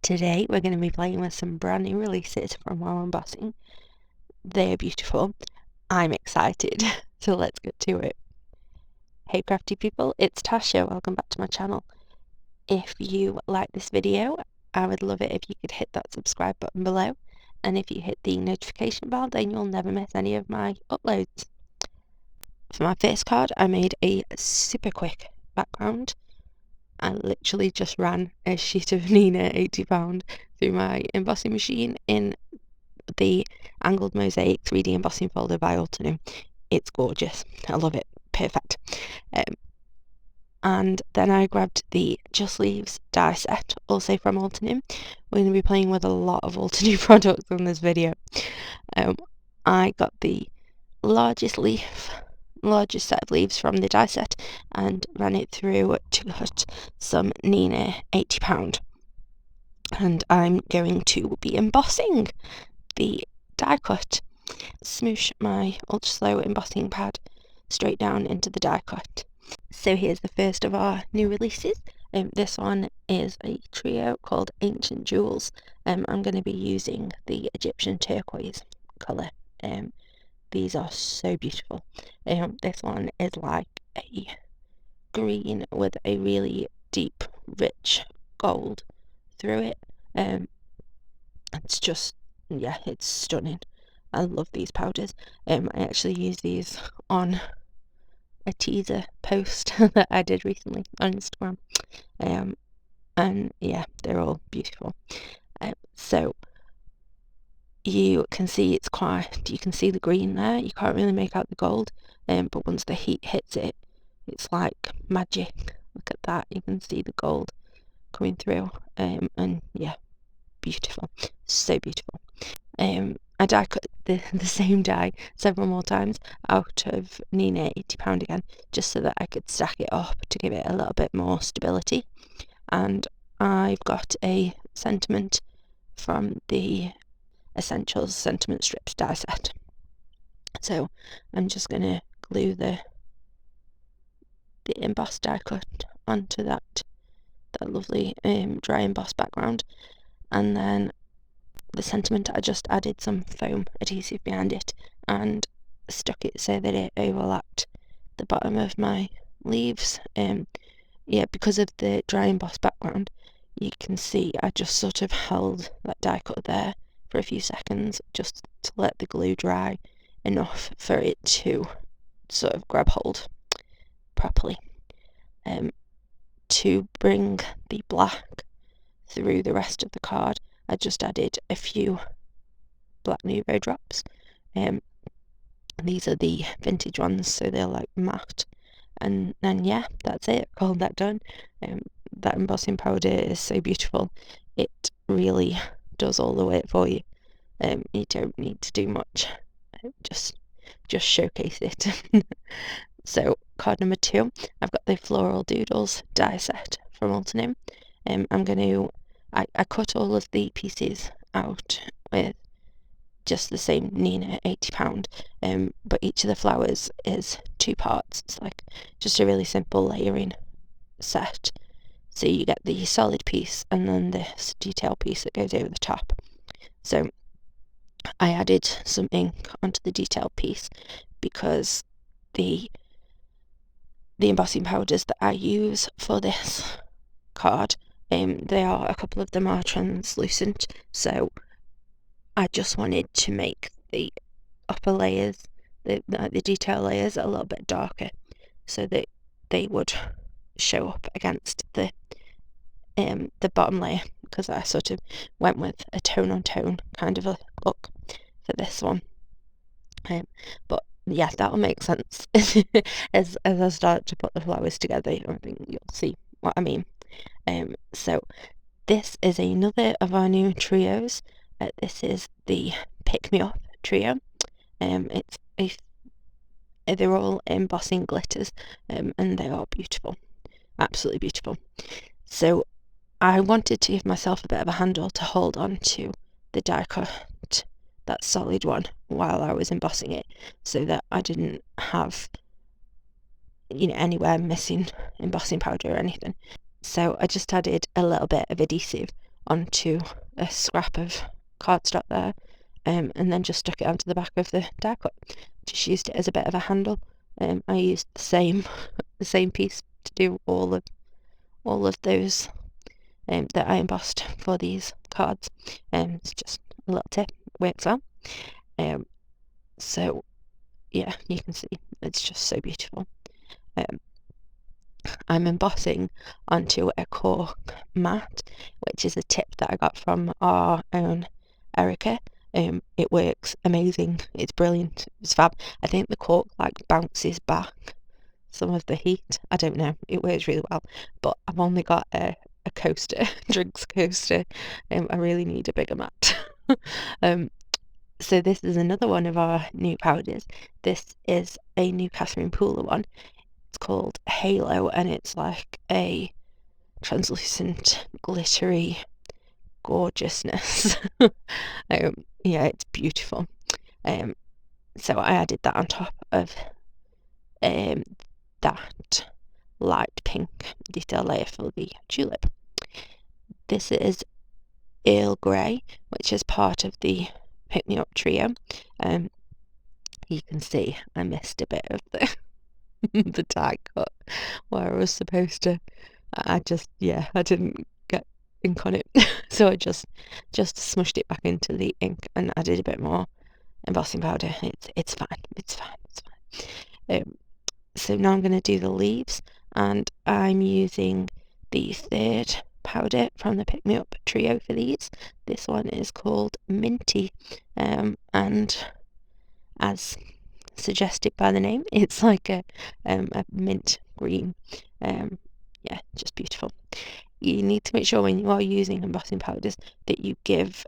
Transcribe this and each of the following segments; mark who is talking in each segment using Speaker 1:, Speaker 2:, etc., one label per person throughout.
Speaker 1: Today we're going to be playing with some brand new releases from Wow Embossing. They're beautiful. I'm excited, so let's get to it. Hey crafty people, it's Tasha. Welcome back to my channel. If you like this video, I would love it if you could hit that subscribe button below, and if you hit the notification bell, then you'll never miss any of my uploads. For my first card, I made a super quick background. I literally just ran a sheet of Neenah 80 pound through my embossing machine in the Angled Mosaic 3D embossing folder by Ultinim. It's gorgeous. I love it. Perfect. And then I grabbed the Just Leaves die set, also from Ultinim. We're going to be playing with a lot of Ultinim products in this video. I got the largest set of leaves from the die set and ran it through to cut some Neenah 80 pound. And I'm going to be embossing the die cut. Smoosh my ultra slow embossing pad straight down into the die cut. So here's the first of our new releases. This one is a trio called Ancient Jewels. I'm going to be using the Egyptian turquoise colour. These are so beautiful. This one is like a green with a really deep, rich gold through it. It's just, yeah, it's stunning. I love these powders. I actually used these on a teaser post that I did recently on Instagram. And yeah, they're all beautiful. So you can see you can see the green there. You can't really make out the gold, but once the heat hits it, it's like magic. Look at that, you can see the gold coming through, and yeah, beautiful, so beautiful. I die cut the same die several more times out of Neenah 80 pound again, just so that I could stack it up to give it a little bit more stability. And I've got a sentiment from the Essentials Sentiment Strips die set. So I'm just going to glue the embossed die cut onto that lovely dry embossed background, and then the sentiment, I just added some foam adhesive behind it and stuck it so that it overlapped the bottom of my leaves. Yeah, because of the dry embossed background, you can see I just sort of held that die cut there for a few seconds just to let the glue dry enough for it to sort of grab hold properly. To bring the black through the rest of the card, I just added a few Black Nuvo drops. These are the vintage ones, so they're like matte. And then yeah, that's it. Called that done. That embossing powder is so beautiful. It really does all the work for you. You don't need to do much. Just showcase it. So card number 2, I've got the Floral Doodles die set from Ultinim. I cut all of the pieces out with just the same Neenah 80 pound, but each of the flowers is 2 parts. It's like just a really simple layering set. So you get the solid piece and then this detail piece that goes over the top. So I added some ink onto the detail piece because the embossing powders that I use for this card, a couple of them are translucent, so I just wanted to make the upper layers, the detail layers, a little bit darker so that they would show up against the bottom layer, because I sort of went with a tone on tone kind of a look for this one. But yeah, that'll make sense as I start to put the flowers together. I think you'll see what I mean. So this is another of our new trios. This is the Pick Me Up trio. They're all embossing glitters, and they are beautiful, absolutely beautiful. So I wanted to give myself a bit of a handle to hold on to the die cut, that solid one, while I was embossing it, so that I didn't have, anywhere missing embossing powder or anything. So I just added a little bit of adhesive onto a scrap of cardstock there, and then just stuck it onto the back of the die cut. Just used it as a bit of a handle. I used the same piece to do all of those that I embossed for these cards. It's just a little tip, works well. So yeah, you can see it's just so beautiful. I'm embossing onto a cork mat, which is a tip that I got from our own Erica. It works amazing. It's brilliant. It's fab. I think the cork like bounces back some of the heat. I don't know. It works really well. But I've only got a coaster, drinks coaster. I really need a bigger mat. So this is another one of our new powders. This is a new Catherine Pooler one. It's called Halo, and it's like a translucent, glittery gorgeousness. Yeah, it's beautiful. So I added that on top of that light pink detail layer for the tulip. This is Earl Grey, which is part of the Pick Me Up trio. You can see I missed a bit of the the die cut where I was supposed to. I didn't get ink on it, so I just smushed it back into the ink and added a bit more embossing powder. It's fine. So now I'm going to do the leaves, and I'm using the third powder from the Pick Me Up trio for these. This one is called Minty, and as suggested by the name, it's like a mint green. Yeah, just beautiful. You need to make sure when you are using embossing powders that you give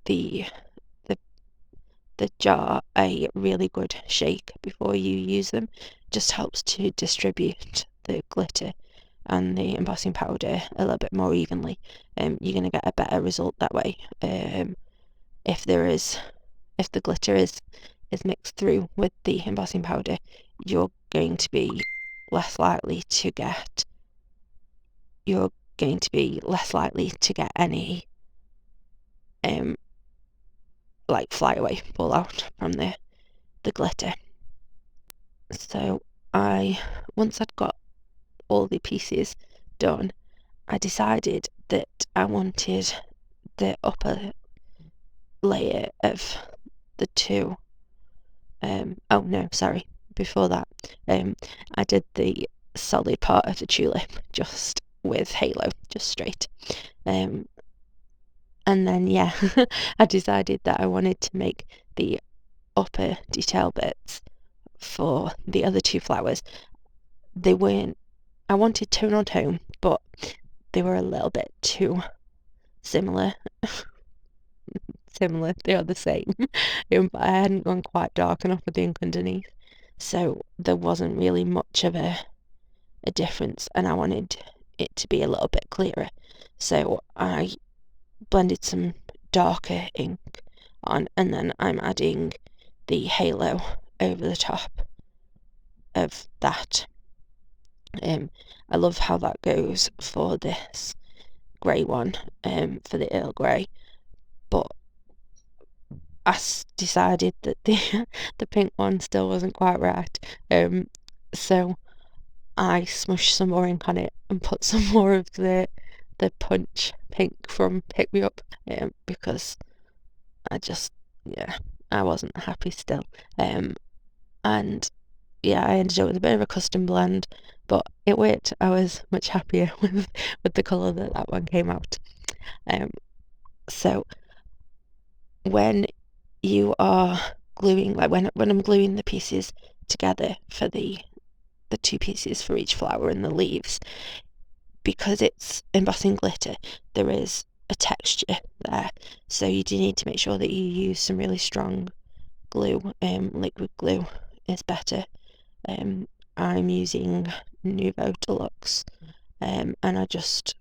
Speaker 1: the jar a really good shake before you use them. Just helps to distribute the glitter and the embossing powder a little bit more evenly. You're going to get a better result that way. If the glitter is mixed through with the embossing powder, you're going to be less likely to get any like fly away fall out from the glitter. So once I'd got all the pieces done, I decided that I wanted the upper layer of the two. Oh no, sorry. Before that, I did the solid part of the tulip just with Halo, just straight. And then yeah, I decided that I wanted to make the upper detail bits for the other two flowers. They weren't, I wanted tone on tone, but they were a little bit too similar. They are the same. But I hadn't gone quite dark enough with the ink underneath, so there wasn't really much of a difference, and I wanted it to be a little bit clearer. So I blended some darker ink on, and then I'm adding the Halo over the top of that. I love how that goes for this grey one, for the Earl Grey, but I decided that the pink one still wasn't quite right, so I smushed some more ink on it and put some more of the punch pink from Pick Me Up, because I wasn't happy still, and yeah, I ended up with a bit of a custom blend, but it worked. I was much happier with the colour that one came out. So when you are gluing, like when I'm gluing the pieces together for the two pieces for each flower and the leaves, because it's embossing glitter, there is a texture there, so you do need to make sure that you use some really strong glue. Liquid glue is better. I'm using Nuvo Deluxe, and I just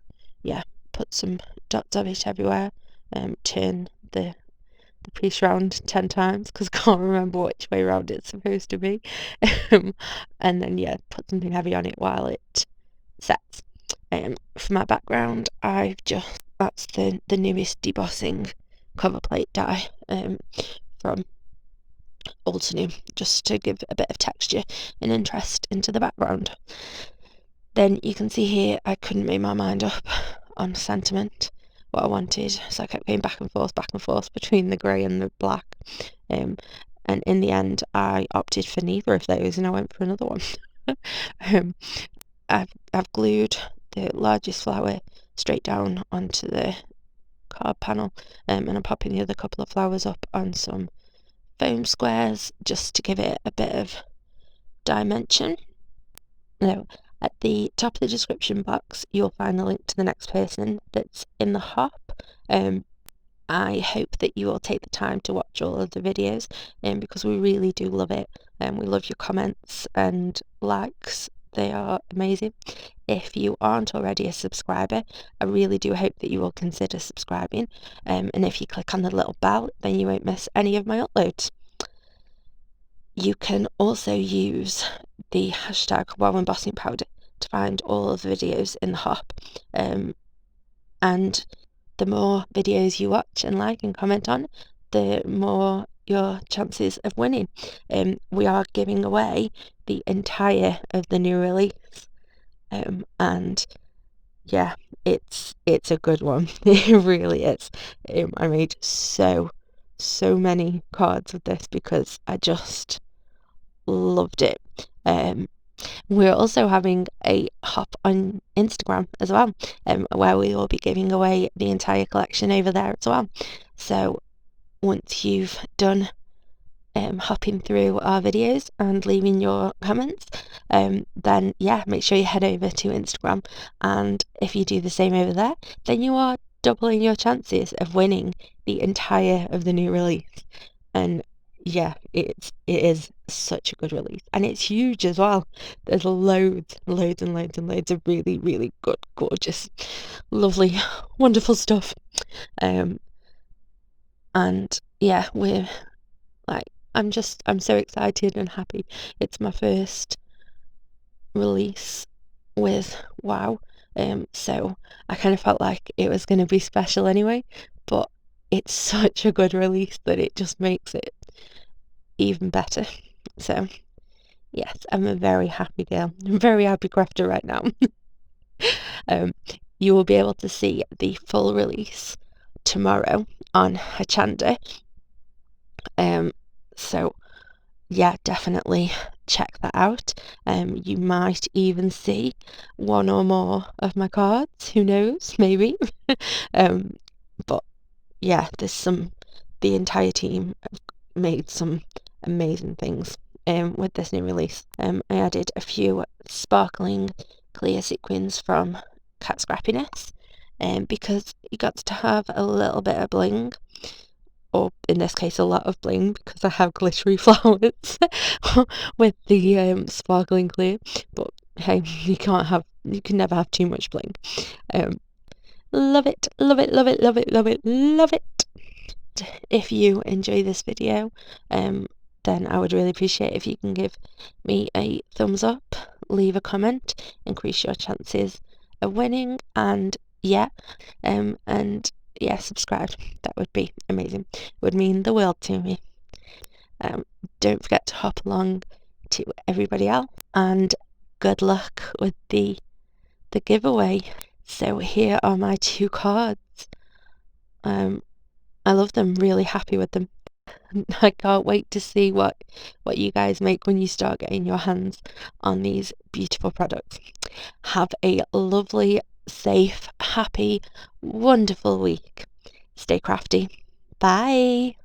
Speaker 1: put some dots of it everywhere, turn the piece round 10 times because I can't remember which way round it's supposed to be, and then put something heavy on it while it sets. For my background, I've just That's the newest debossing cover plate die from Altenew, just to give a bit of texture and interest into the background. Then you can see here I couldn't make my mind up on sentiment, what I wanted, so I kept going back and forth between the grey and the black, and in the end I opted for neither of those and I went for another one. I've glued the largest flower straight down onto the card panel, and I'm popping the other couple of flowers up on some foam squares just to give it a bit of dimension. Now, at the top of the description box, you'll find the link to the next person that's in the hop. I hope that you will take the time to watch all of the videos, because we really do love it, and we love your comments and likes. They are amazing. If you aren't already a subscriber, I really do hope that you will consider subscribing, and if you click on the little bell, then you won't miss any of my uploads. You can also use the hashtag Wow Embossing Powder to find all of the videos in the hop, and the more videos you watch and like and comment on, the more your chances of winning. We are giving away the entire of the new release, and yeah, it's a good one. It really is. I made so many cards with this because I just loved it. We're also having a hop on Instagram as well, where we will be giving away the entire collection over there as well. So once you've done hopping through our videos and leaving your comments, then yeah, make sure you head over to Instagram, and if you do the same over there, then you are doubling your chances of winning the entire of the new release. And yeah, it is such a good release, and it's huge as well. There's loads and loads of really, really good, gorgeous, lovely, wonderful stuff. And yeah, we're like, I'm so excited and happy. It's my first release with WoW, so I kind of felt like it was going to be special anyway, but it's such a good release that it just makes it even better. So yes, I'm a very happy girl. I'm a very happy crafter right now. You will be able to see the full release tomorrow on Hochanda. So yeah, definitely check that out. You might even see one or more of my cards, who knows, maybe. But yeah, the entire team have made some amazing things with this new release. I added a few sparkling clear sequins from Cat Scrappiness, because you got to have a little bit of bling, or in this case a lot of bling, because I have glittery flowers with the sparkling clear, but hey, you can never have too much bling. Love it, love it, love it, love it, love it, love it. If you enjoy this video, then I would really appreciate if you can give me a thumbs up, leave a comment, increase your chances of winning, and yeah, subscribe. That would be amazing. It would mean the world to me. Don't forget to hop along to everybody else, and good luck with the giveaway. So here are my 2 cards. I love them, really happy with them. I can't wait to see what you guys make when you start getting your hands on these beautiful products. Have a lovely, safe, happy, wonderful week. Stay crafty. Bye.